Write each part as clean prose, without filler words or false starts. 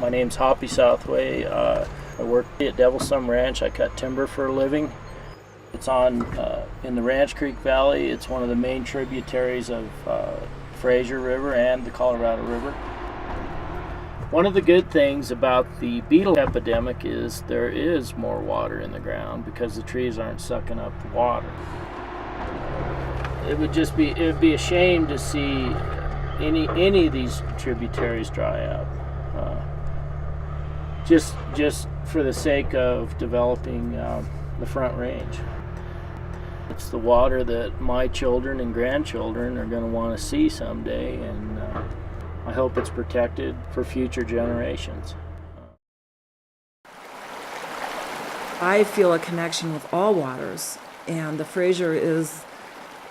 My name's Hoppy Southway. I work at Devil's Thumb Ranch. I cut timber for a living. It's on in the Ranch Creek Valley. It's one of the main tributaries of Fraser River and the Colorado River. One of the good things about the beetle epidemic is there is more water in the ground because the trees aren't sucking up the water. It would be a shame to see any of these tributaries dry up. Just for the sake of developing the Front Range. It's the water that my children and grandchildren are going to want to see someday, and I hope it's protected for future generations. I feel a connection with all waters, and the Fraser is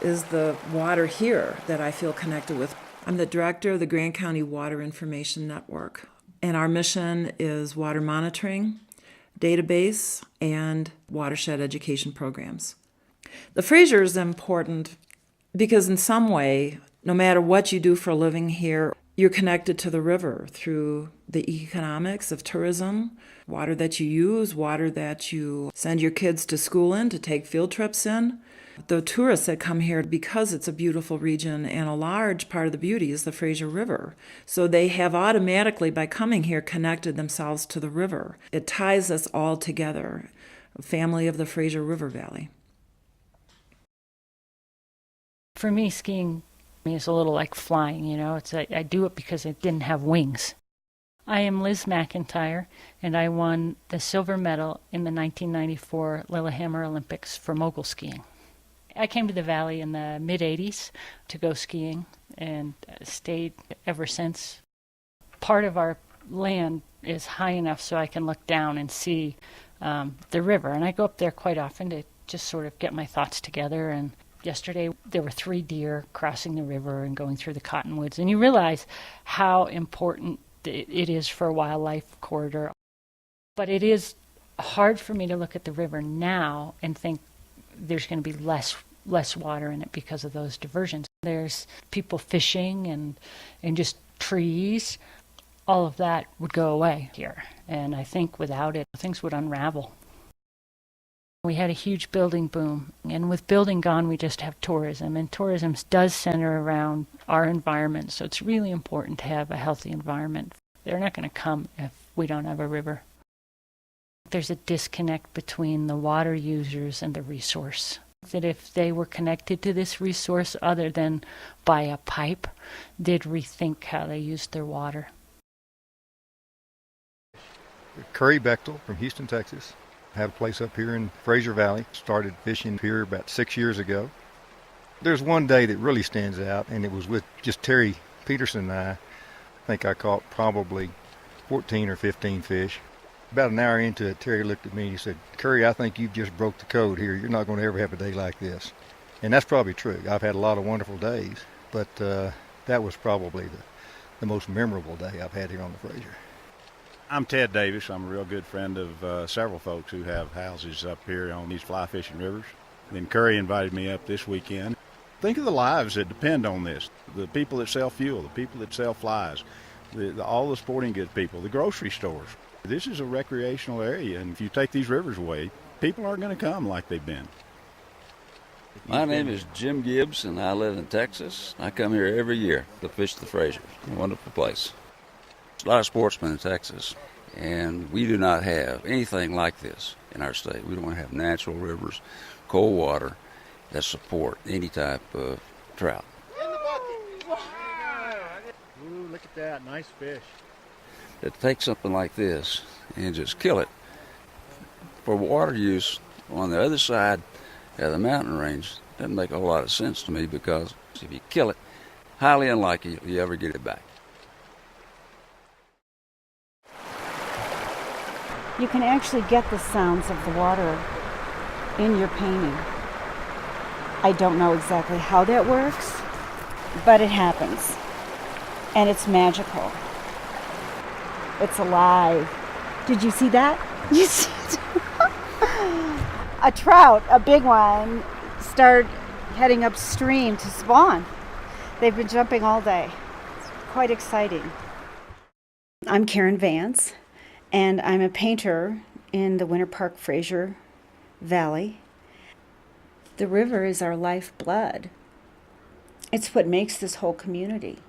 the water here that I feel connected with. I'm the director of the Grand County Water Information Network, and our mission is water monitoring, database, and watershed education programs. The Fraser is important because in some way, no matter what you do for a living here, you're connected to the river through the economics of tourism, water that you use, water that you send your kids to school in, to take field trips in. The tourists that come here, because it's a beautiful region and a large part of the beauty is the Fraser River. So they have automatically, by coming here, connected themselves to the river. It ties us all together, a family of the Fraser River Valley. For me, skiing is a little like flying, I do it because I didn't have wings. I am Liz McIntyre, and I won the silver medal in the 1994 Lillehammer Olympics for mogul skiing. I came to the valley in the mid-'80s to go skiing and stayed ever since. Part of our land is high enough so I can look down and see the river, and I go up there quite often to just sort of get my thoughts together. And yesterday there were 3 deer crossing the river and going through the cottonwoods, and you realize how important it is for a wildlife corridor. But it is hard for me to look at the river now and think there's going to be less water in it because of those diversions. There's people fishing and just trees. All of that would go away here. And I think without it, things would unravel. We had a huge building boom. And with building gone, we just have tourism. And tourism does center around our environment. So it's really important to have a healthy environment. They're not going to come if we don't have a river. There's a disconnect between the water users and the resource. That if they were connected to this resource other than by a pipe, they'd rethink how they used their water. Curry Bechtel from Houston, Texas. I have a place up here in Fraser Valley. Started fishing here about 6 years ago. There's one day that really stands out, and it was with just Terry Peterson and I think I caught probably 14 or 15 fish. About an hour into it, Terry looked at me and he said, "Curry, I think you've just broke the code here. You're not going to ever have a day like this." And that's probably true. I've had a lot of wonderful days, but that was probably the most memorable day I've had here on the Fraser. I'm Ted Davis. I'm a real good friend of several folks who have houses up here on these fly fishing rivers. Then Curry invited me up this weekend. Think of the lives that depend on this. The people that sell fuel, the people that sell flies, all the sporting goods people, the grocery stores. This is a recreational area, and if you take these rivers away, people aren't going to come like they've been. My name is Jim Gibbs, and I live in Texas. I come here every year to fish the Fraser. A wonderful place. There's a lot of sportsmen in Texas, and we do not have anything like this in our state. We don't have natural rivers, cold water that support any type of trout. Ooh, look at that, nice fish. To take something like this and just kill it for water use on the other side of the mountain range doesn't make a whole lot of sense to me, because if you kill it, highly unlikely you ever get it back. You can actually get the sounds of the water in your painting. I don't know exactly how that works, but it happens, and it's magical. It's alive. Did you see that? You see it? A trout, a big one, started heading upstream to spawn. They've been jumping all day. It's quite exciting. I'm Karen Vance, and I'm a painter in the Winter Park Fraser Valley. The river is our lifeblood. It's what makes this whole community.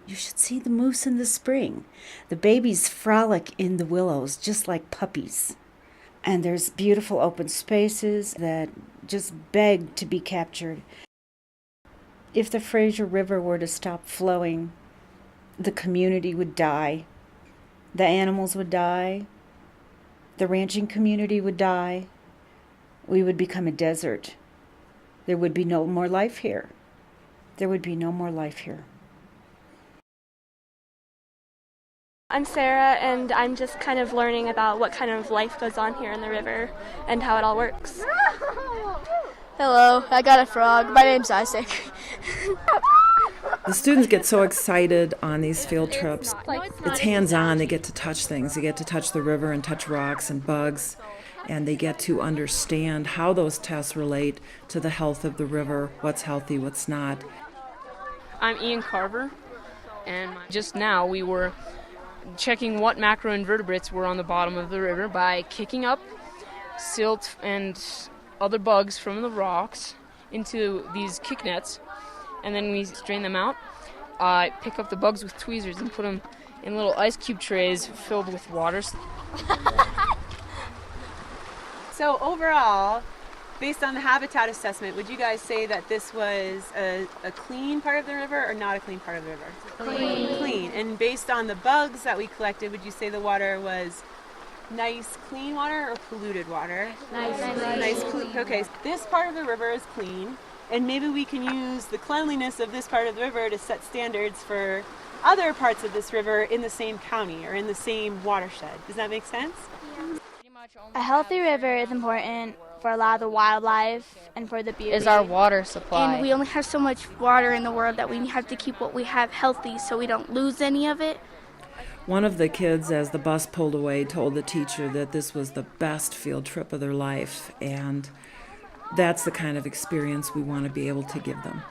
You should see the moose in the spring. The babies frolic in the willows just like puppies. And there's beautiful open spaces that just beg to be captured. If the Fraser River were to stop flowing, the community would die. The animals would die. The ranching community would die. We would become a desert. There would be no more life here. There would be no more life here. I'm Sarah, and I'm just kind of learning about what kind of life goes on here in the river and how it all works. Hello, I got a frog. My name's Isaac. The students get so excited on these field trips. It's hands-on. They get to touch things. They get to touch the river and touch rocks and bugs, and they get to understand how those tests relate to the health of the river, what's healthy, what's not. I'm Ian Carver, and just now we were checking what macroinvertebrates were on the bottom of the river by kicking up silt and other bugs from the rocks into these kick nets, and then we strain them out. I pick up the bugs with tweezers and put them in little ice cube trays filled with water. So overall, based on the habitat assessment, would you guys say that this was a clean part of the river or not a clean part of the river? Clean. And based on the bugs that we collected, would you say the water was nice, clean water or polluted water? Nice. Okay, this part of the river is clean, and maybe we can use the cleanliness of this part of the river to set standards for other parts of this river in the same county or in the same watershed. Does that make sense? A healthy river is important for a lot of the wildlife and for the beauty. Is our water supply. And we only have so much water in the world that we have to keep what we have healthy so we don't lose any of it. One of the kids, as the bus pulled away, told the teacher that this was the best field trip of their life, and that's the kind of experience we want to be able to give them.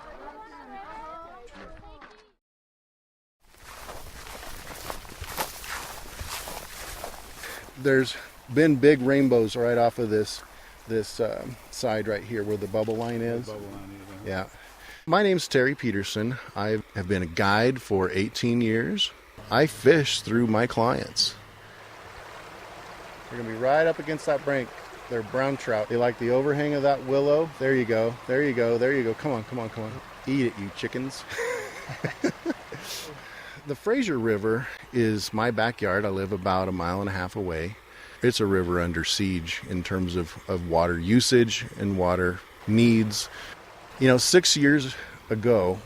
There's been big rainbows right off of this side right here where the bubble line is. Yeah. My name's Terry Peterson. I have been a guide for 18 years. I fish through my clients. They're going to be right up against that bank. They're brown trout. They like the overhang of that willow. There you go. There you go. There you go. Come on, come on, come on. Eat it, you chickens. The Fraser River is my backyard. I live about a mile and a half away. It's a river under siege in terms of water usage and water needs. 6 years ago,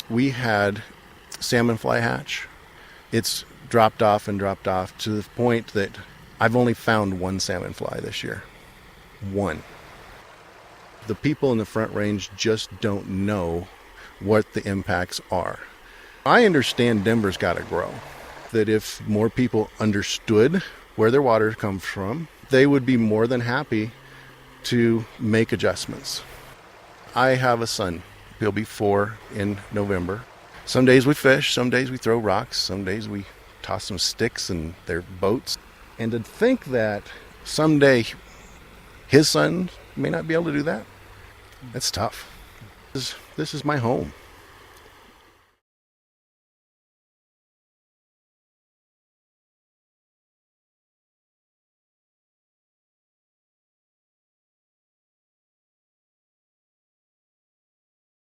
we had salmon fly hatch. It's dropped off to the point that I've only found one salmon fly this year. One. The people in the Front Range just don't know what the impacts are. I understand Denver's got to grow. That if more people understood where their water comes from, they would be more than happy to make adjustments. I have a son. He'll be 4 in November. Some days we fish, some days we throw rocks, some days we toss some sticks in their boats. And to think that someday his son may not be able to do that, that's tough. This is my home.